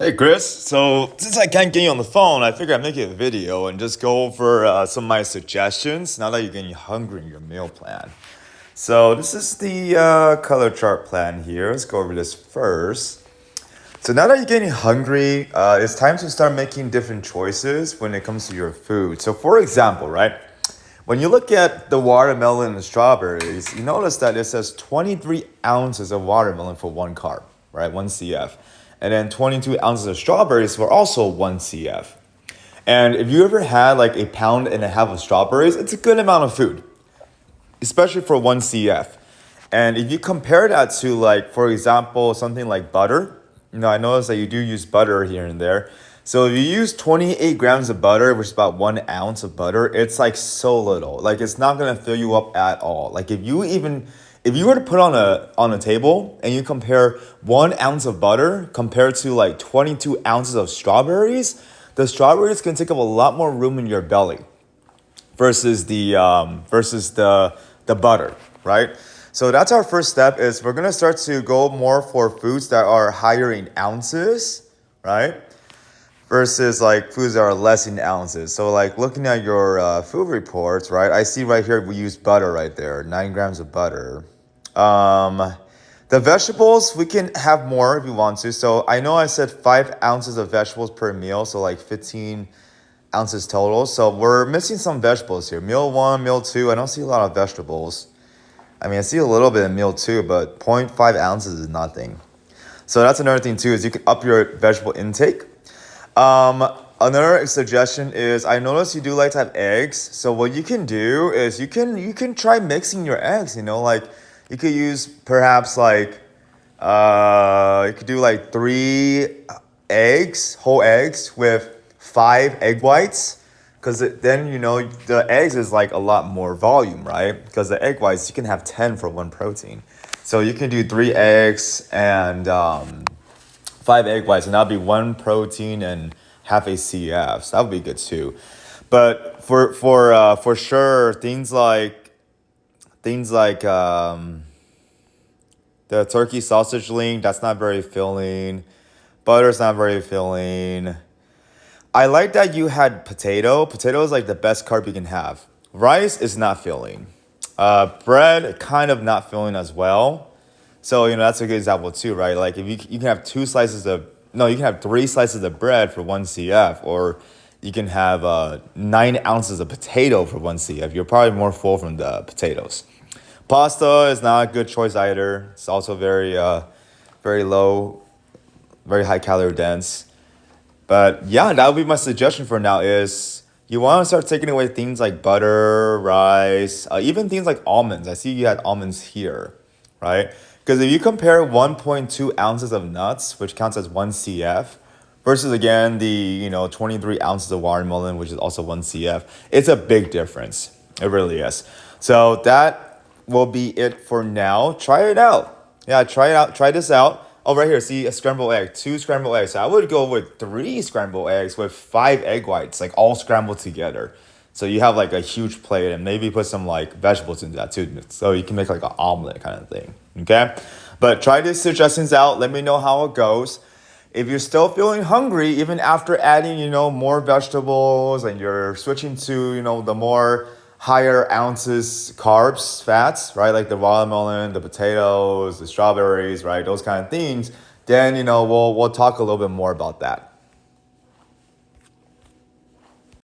Hey Chris, so since I can't get you on the phone, I figured I'd make a video and just go over some of my suggestions now that you're getting hungry in your meal plan. So this is the color chart plan here. Let's go over this first. So now that you're getting hungry, it's time to start making different choices when it comes to your food. So for example, right, when you look at the watermelon and the strawberries, you notice that it says 23 ounces of watermelon for 1 carb, right, 1 CF. And then 22 ounces of strawberries for also 1 CF. And if you ever had like a pound and a half of strawberries, it's a good amount of food, especially for 1 CF. And if you compare that to like, for example, something like butter, I noticed that you do use butter here and there. So if you use 28 grams of butter, which is about 1 ounce of butter, it's like so little. Like it's not gonna fill you up at all. Like if you were to put on a table and you compare 1 ounce of butter compared to like 22 ounces of strawberries, the strawberries can take up a lot more room in your belly versus the butter, right? So that's our first step is we're gonna start to go more for foods that are higher in ounces, right? Versus like foods that are less in ounces. So like looking at your food reports, right? I see right here we use butter right there, 9 grams of butter. Um, the vegetables we can have more if you want to. So I know I said 5 ounces of vegetables per meal, so like 15 ounces total. So we're missing some vegetables here. Meal one, meal two, I don't see a lot of vegetables. I mean, I see a little bit in meal two, but zero point 0.5 ounces is nothing. So that's another thing too, is you can up your vegetable intake. Another suggestion is I notice you do like to have eggs. So what you can do is you can try mixing your eggs, like you could use perhaps like you could do like 3 eggs, whole eggs with 5 egg whites. Because then, the eggs is like a lot more volume, right? Because the egg whites, you can have 10 for one protein. So you can do 3 eggs and 5 egg whites, and that'll be one protein and half a CF. So that would be good too. But for sure, things like the turkey sausage link, that's not very filling. Butter's not very filling. I like that you had potato. Potato is like the best carb you can have. Rice is not filling. Bread kind of not filling as well. So that's a good example too, right? Like if you can have you can have 3 slices of bread for 1 CF, or you can have 9 ounces of potato for 1 CF. You're probably more full from the potatoes. Pasta is not a good choice either. It's also very low, very high calorie dense. But yeah, that would be my suggestion for now is you want to start taking away things like butter, rice, even things like almonds. I see you had almonds here, right? Because if you compare 1.2 ounces of nuts, which counts as 1 CF, versus again the 23 ounces of watermelon, which is also 1 CF, it's a big difference. It really is. So that will be it for now. Try it out. Yeah, try it out. Try this out. Oh, right here, see a scrambled egg, 2 scrambled eggs. I would go with 3 scrambled eggs with 5 egg whites, like all scrambled together. So you have like a huge plate and maybe put some like vegetables into that too. So you can make like an omelet kind of thing. Okay? But try these suggestions out. Let me know how it goes. If you're still feeling hungry, even after adding, more vegetables and you're switching to, the more higher ounces carbs, fats, right? Like the watermelon, the potatoes, the strawberries, right? Those kind of things. Then, we'll talk a little bit more about that.